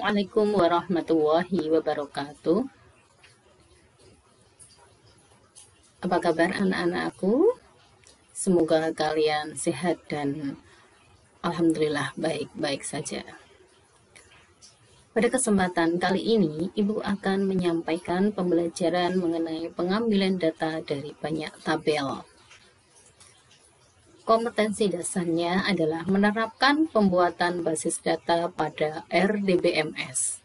Assalamualaikum warahmatullahi wabarakatuh. Apa kabar anak-anakku? Semoga kalian sehat dan alhamdulillah baik-baik saja. Pada kesempatan kali ini, Ibu akan menyampaikan pembelajaran mengenai pengambilan data dari banyak tabel. Kompetensi dasarnya adalah menerapkan pembuatan basis data pada RDBMS.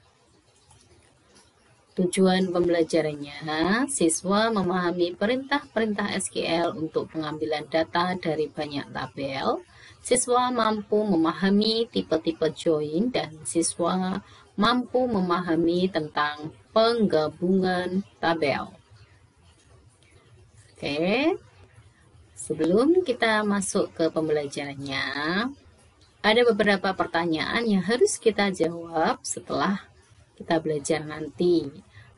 Tujuan pembelajarannya, siswa memahami perintah-perintah SQL untuk pengambilan data dari banyak tabel. Siswa mampu memahami tipe-tipe join dan siswa mampu memahami tentang penggabungan tabel. Oke. Sebelum kita masuk ke pembelajarannya, ada beberapa pertanyaan yang harus kita jawab setelah kita belajar nanti.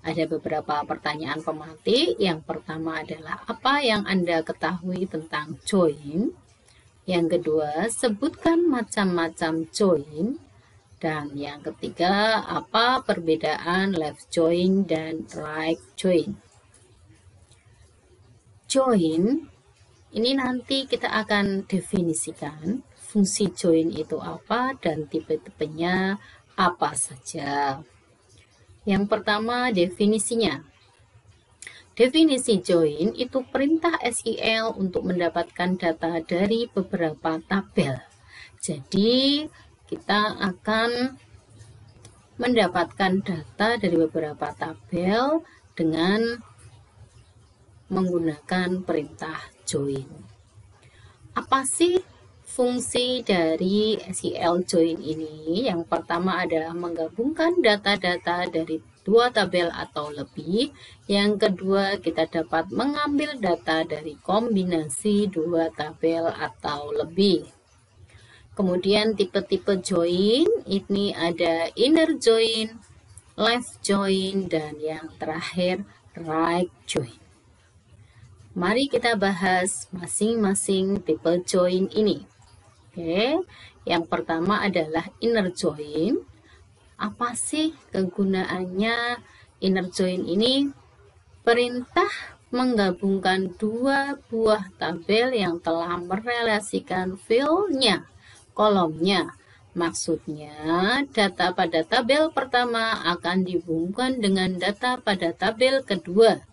Ada beberapa pertanyaan pematik. Yang pertama adalah apa yang Anda ketahui tentang join? Yang kedua, sebutkan macam-macam join. Dan yang ketiga, apa perbedaan left join dan right join? Join ini nanti kita akan definisikan fungsi join itu apa dan tipe-tipenya apa saja. Yang pertama, definisinya. Definisi join itu perintah SQL untuk mendapatkan data dari beberapa tabel. Jadi, kita akan mendapatkan data dari beberapa tabel dengan menggunakan perintah join. Apa sih fungsi dari SQL join ini? Yang pertama adalah menggabungkan data-data dari dua tabel atau lebih. Yang kedua, kita dapat mengambil data dari kombinasi dua tabel atau lebih. Kemudian tipe-tipe join, ini ada inner join, left join, dan yang terakhir right join. Mari kita bahas masing-masing tipe join ini. Oke, yang pertama adalah inner join. Apa sih kegunaannya inner join ini? Perintah menggabungkan dua buah tabel yang telah merelasikan field-nya, kolomnya. Maksudnya, data pada tabel pertama akan dihubungkan dengan data pada tabel kedua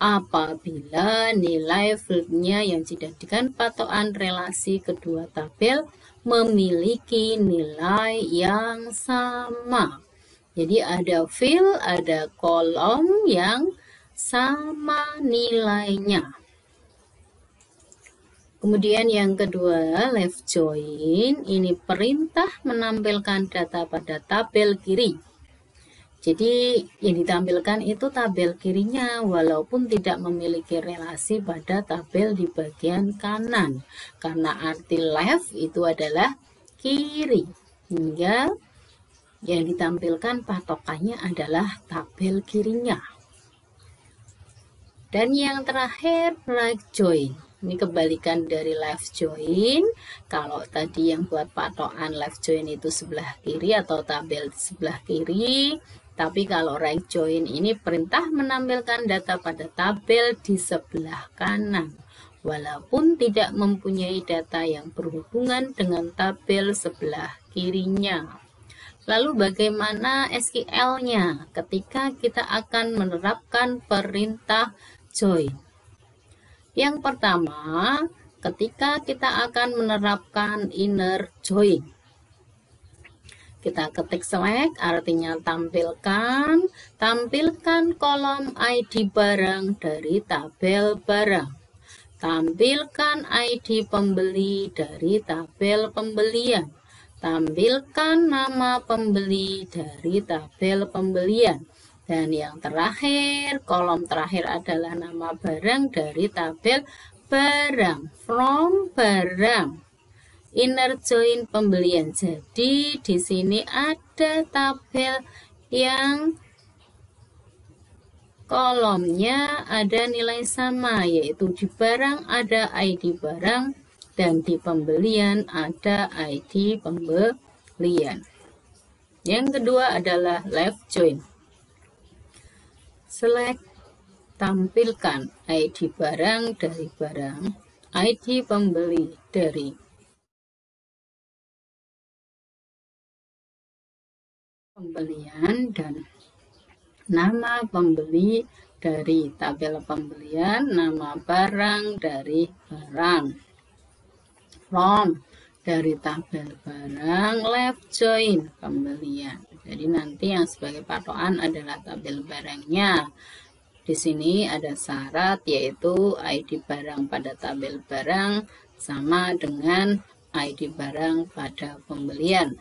apabila nilai fieldnya yang dijadikan patokan relasi kedua tabel memiliki nilai yang sama. Jadi ada field, ada kolom yang sama nilainya. Kemudian yang kedua, left join, ini perintah menampilkan data pada tabel kiri. Jadi yang ditampilkan itu tabel kirinya walaupun tidak memiliki relasi pada tabel di bagian kanan. Karena arti left itu adalah kiri. Hingga yang ditampilkan patokannya adalah tabel kirinya. Dan yang terakhir right join. Ini kebalikan dari left join. Kalau tadi yang buat patokan left join itu sebelah kiri atau tabel di sebelah kiri. Tapi kalau right join ini perintah menampilkan data pada tabel di sebelah kanan. Walaupun tidak mempunyai data yang berhubungan dengan tabel sebelah kirinya. Lalu bagaimana SQL-nya ketika kita akan menerapkan perintah join? Yang pertama, ketika kita akan menerapkan inner join. Kita ketik select, artinya tampilkan kolom ID barang dari tabel barang. Tampilkan ID pembeli dari tabel pembelian. Tampilkan nama pembeli dari tabel pembelian. Dan yang terakhir, kolom terakhir adalah nama barang dari tabel barang. From barang. Inner join pembelian. Jadi di sini ada tabel yang kolomnya ada nilai sama, yaitu di barang ada ID barang dan di pembelian ada ID pembelian. Yang kedua adalah left join. Select, tampilkan ID barang dari barang, ID pembeli dari pembelian, dan nama pembeli dari tabel pembelian, nama barang dari barang. From, dari tabel barang, left join pembelian. Jadi nanti yang sebagai patokan adalah tabel barangnya. Di sini ada syarat, yaitu ID barang pada tabel barang sama dengan ID barang pada pembelian.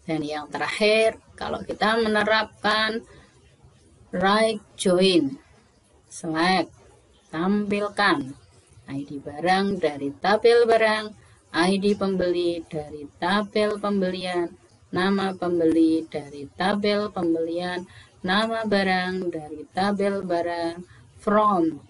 Dan yang terakhir, kalau kita menerapkan right join, select, tampilkan ID barang dari tabel barang, ID pembeli dari tabel pembelian, nama pembeli dari tabel pembelian, nama barang dari tabel barang, from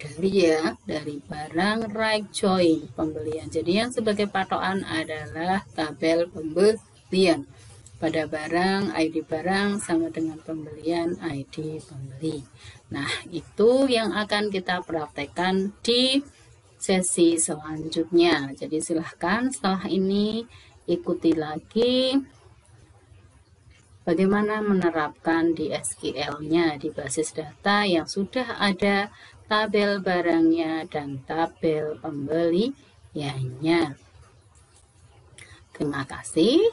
dari barang, right join pembelian. Jadi yang sebagai patokan adalah tabel pembelian. Pada barang, ID barang sama dengan pembelian, ID pembeli. Nah, itu yang akan kita praktekkan di sesi selanjutnya. Jadi silahkan setelah ini ikuti lagi bagaimana menerapkan di SQL-nya di basis data yang sudah ada tabel barangnya dan tabel pembeliannya. Terima kasih.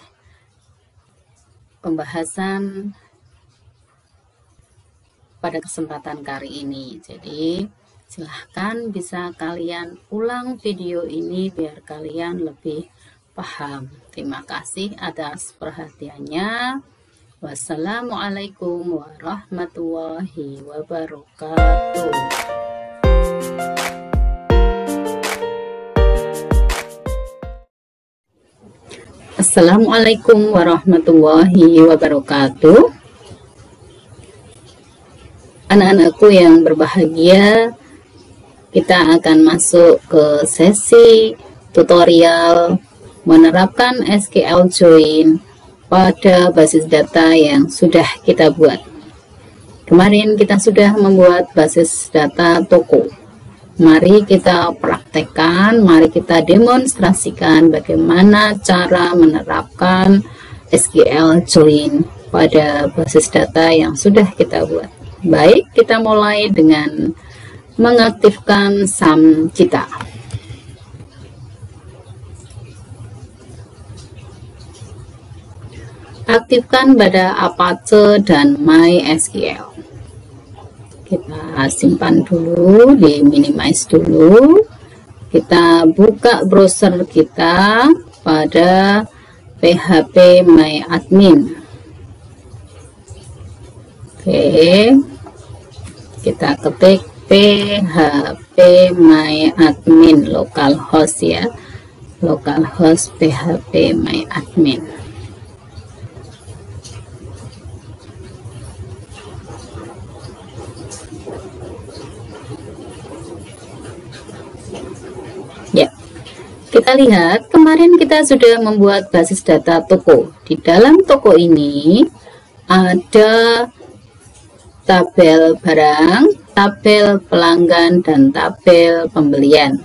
Pembahasan pada kesempatan kali ini. Jadi silahkan bisa kalian ulang video ini biar kalian lebih paham. Terima kasih atas perhatiannya. Wassalamualaikum warahmatullahi wabarakatuh. Assalamualaikum warahmatullahi wabarakatuh. Anak-anakku yang berbahagia, kita akan masuk ke sesi tutorial menerapkan SQL join pada basis data yang sudah kita buat. Kemarin kita sudah membuat basis data toko. Mari kita praktekkan, mari kita demonstrasikan bagaimana cara menerapkan SQL join pada basis data yang sudah kita buat. Baik, kita mulai dengan mengaktifkan SAM kita. Aktifkan pada Apache dan MySQL. Kita simpan dulu, di minimize dulu. Kita buka browser kita pada PHP MyAdmin. Oke, kita ketik PHP MyAdmin localhost ya, localhost PHP MyAdmin. Ya, kita lihat kemarin kita sudah membuat basis data toko. Di dalam toko ini ada tabel barang, tabel pelanggan, dan tabel pembelian.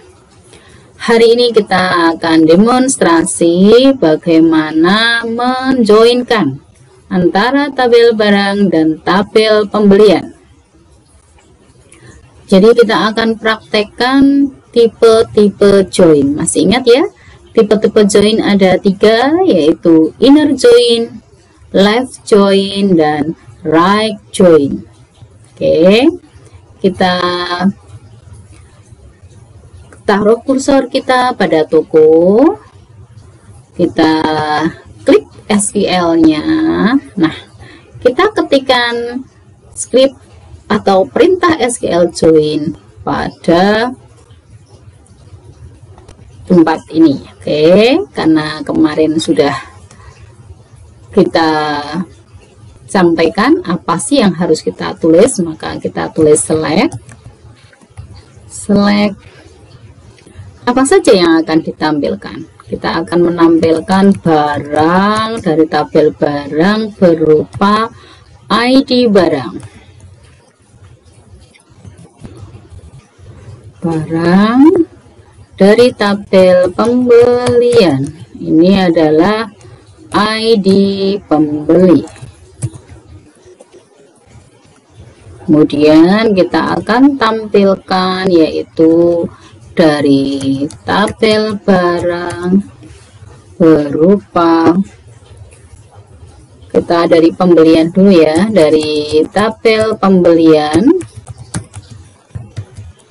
Hari ini kita akan demonstrasi bagaimana menjoinkan antara tabel barang dan tabel pembelian. Jadi kita akan praktekkan tipe-tipe join. Masih ingat ya? Tipe-tipe join ada 3, yaitu inner join, left join, dan right join. Oke, kita taruh kursor kita pada toko, kita klik SQL-nya. Nah, kita ketikkan script atau perintah SQL join pada tempat ini. Oke, karena kemarin sudah kita sampaikan apa sih yang harus kita tulis, maka kita tulis select apa saja yang akan ditampilkan. kita akan menampilkan barang dari tabel barang berupa ID barang. Barang dari tabel pembelian, ini adalah ID pembeli. Kemudian kita akan tampilkan yaitu dari tabel barang berupa, kita dari pembelian dulu ya, dari tabel pembelian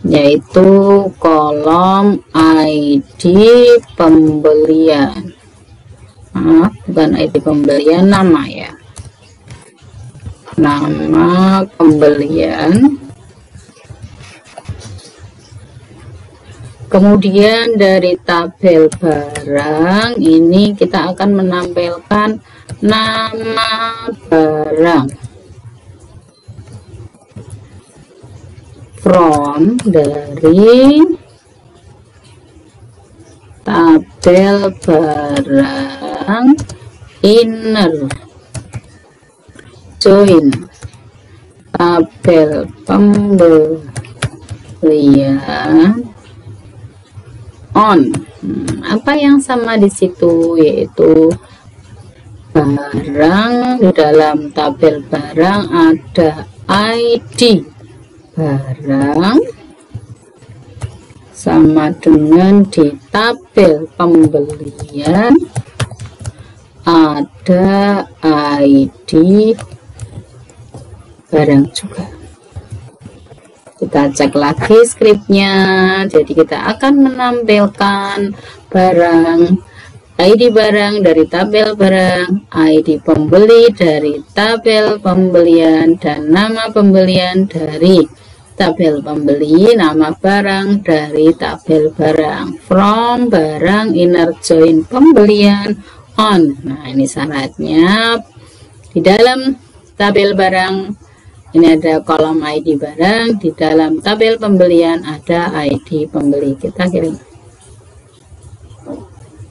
yaitu kolom ID pembelian, bukan ID pembelian, nama ya, nama pembelian. Kemudian dari tabel barang ini kita akan menampilkan nama barang. From dari tabel barang inner join tabel pembelian on. Apa yang sama di situ, yaitu barang, di dalam tabel barang ada ID barang, sama dengan di tabel pembelian ada ID barang juga. Kita cek lagi skripnya. Jadi kita akan menampilkan barang, ID barang dari tabel barang, ID pembeli dari tabel pembelian, dan nama pembelian dari tabel pembeli, nama barang dari tabel barang, from barang inner join pembelian on. Nah, ini syaratnya. Di dalam tabel barang ini ada kolom ID barang, di dalam tabel pembelian ada ID pembeli. Kita kirim.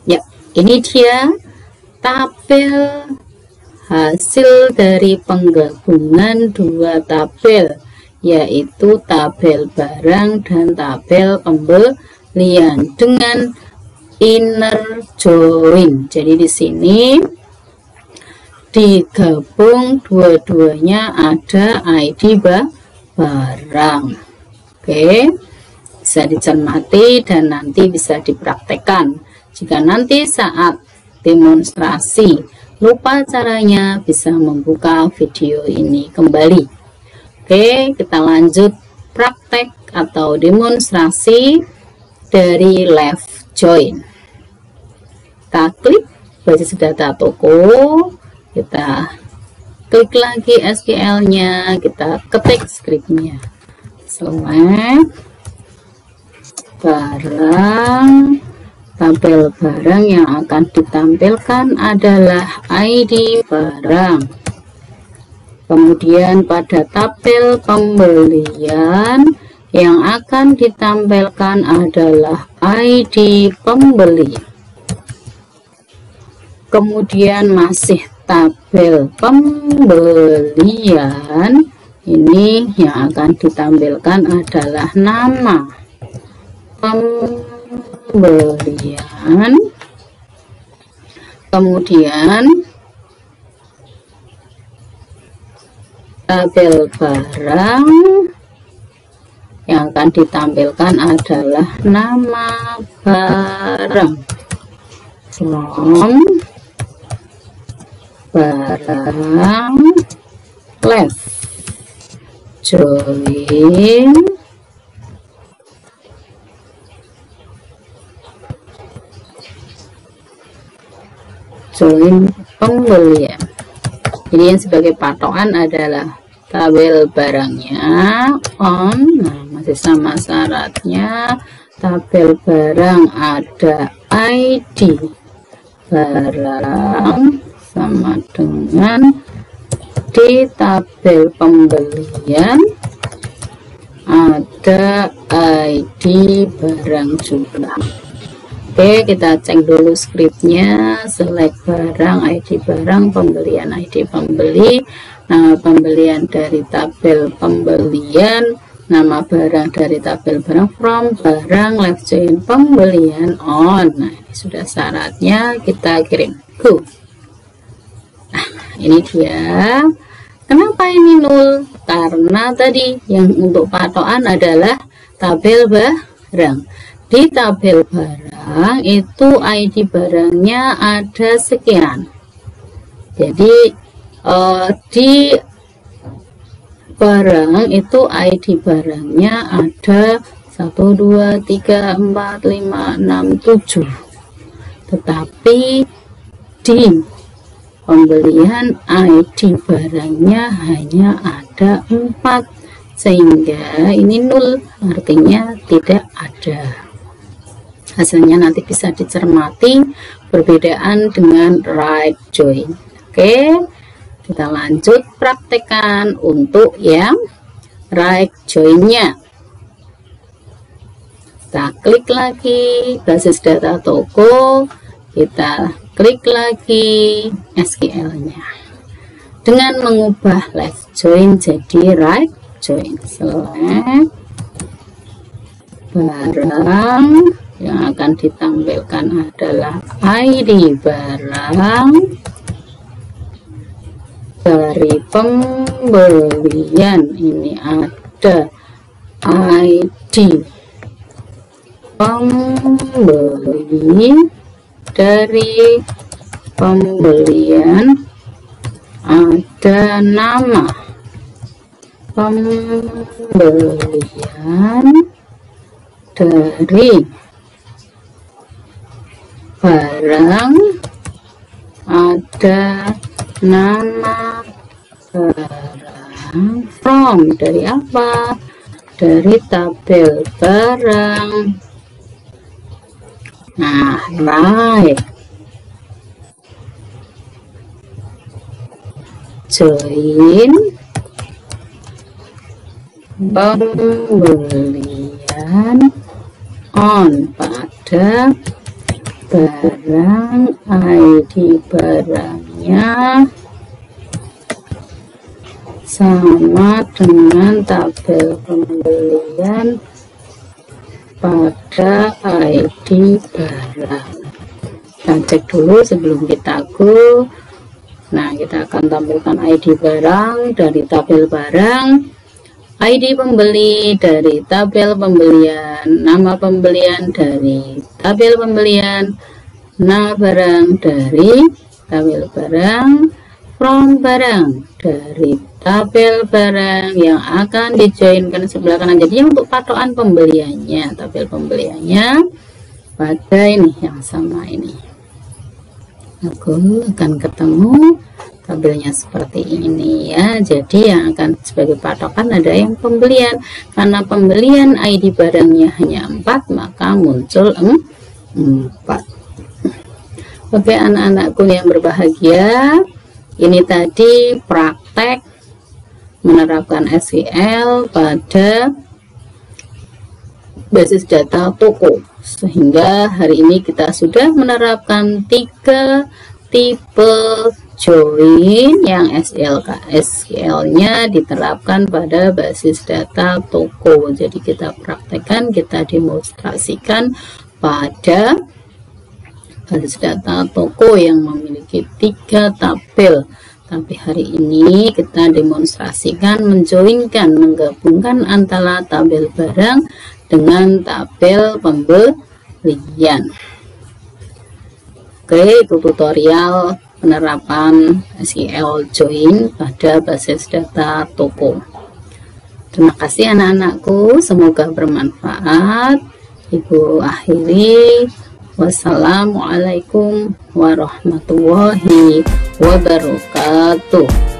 Ya, ini dia tabel hasil dari penggabungan dua tabel, yaitu tabel barang dan tabel pembelian dengan inner join. Jadi di sini digabung dua-duanya ada ID barang. Oke, bisa dicermati dan nanti bisa dipraktekkan. Jika nanti saat demonstrasi lupa caranya, bisa membuka video ini kembali. Oke, kita lanjut praktek atau demonstrasi dari left join. Kita klik basis data toko, kita klik lagi SQL-nya, kita ketik skripnya. Select barang, tabel barang yang akan ditampilkan adalah ID barang. Kemudian pada tabel pembelian yang akan ditampilkan adalah ID pembeli. Kemudian masih tabel pembelian, ini yang akan ditampilkan adalah nama pembelian. Kemudian tabel barang yang akan ditampilkan adalah nama barang, from barang left join pembelian. Jadi yang sebagai patokan adalah tabel barangnya on, nah masih sama syaratnya. Tabel barang ada ID barang sama dengan di tabel pembelian ada ID barang juga. Oke, kita cek dulu scriptnya. Select barang, ID barang, pembelian, ID pembeli, nama pembelian dari tabel pembelian, nama barang dari tabel barang, from barang, left join pembelian, on. Nah, ini sudah syaratnya, kita kirim. Go. Nah, ini dia. Kenapa ini nol? Karena tadi yang untuk patokan adalah tabel barang. Di tabel barang itu ID barangnya ada sekian. Jadi di barang itu ID barangnya ada 1, 2, 3, 4, 5, 6, 7. Tetapi di pembelian ID barangnya hanya ada 4, sehingga ini nol, artinya tidak ada. Hasilnya nanti bisa dicermati perbedaan dengan right join. Oke, kita lanjut praktekan untuk yang right joinnya. Kita klik lagi basis data toko, kita klik lagi SQL-nya dengan mengubah left join jadi right join. Select barang, yang akan ditampilkan adalah ID barang dari pembelian. Ini ada ID pembeli dari pembelian, ada nama pembelian dari barang, ada nama barang, from dari apa? Dari tabel barang. Nah, right join pembelian on pada barang, ID barangnya sama dengan tabel pembelian pada ID barang. Kita cek dulu sebelum kita go. Nah, kita akan tampilkan ID barang dari tabel barang, ID pembeli dari tabel pembelian, nama pembelian dari tabel pembelian, nama barang dari tabel barang, from barang dari tabel barang yang akan dijoinkan sebelah kanan. Jadi untuk patokan pembeliannya, tabel pembeliannya pada ini yang sama ini. Aku akan ketemu tabelnya seperti ini ya. Jadi yang akan sebagai patokan ada yang pembelian. Karena pembelian ID barangnya hanya 4, maka muncul 4. Oke anak-anakku yang berbahagia, ini tadi praktek menerapkan SQL pada basis data toko, sehingga hari ini kita sudah menerapkan 3 tipe join yang SQL-nya diterapkan pada basis data toko. Jadi kita praktekkan, kita demonstrasikan pada basis data toko yang memiliki 3 tabel. Tapi hari ini kita demonstrasikan menjoinkan, menggabungkan antara tabel barang dengan tabel pembelian. Oke, itu tutorial penerapan SQL join pada basis data toko. Terima kasih anak-anakku, semoga bermanfaat. Ibu akhiri, wassalamualaikum warahmatullahi wabarakatuh.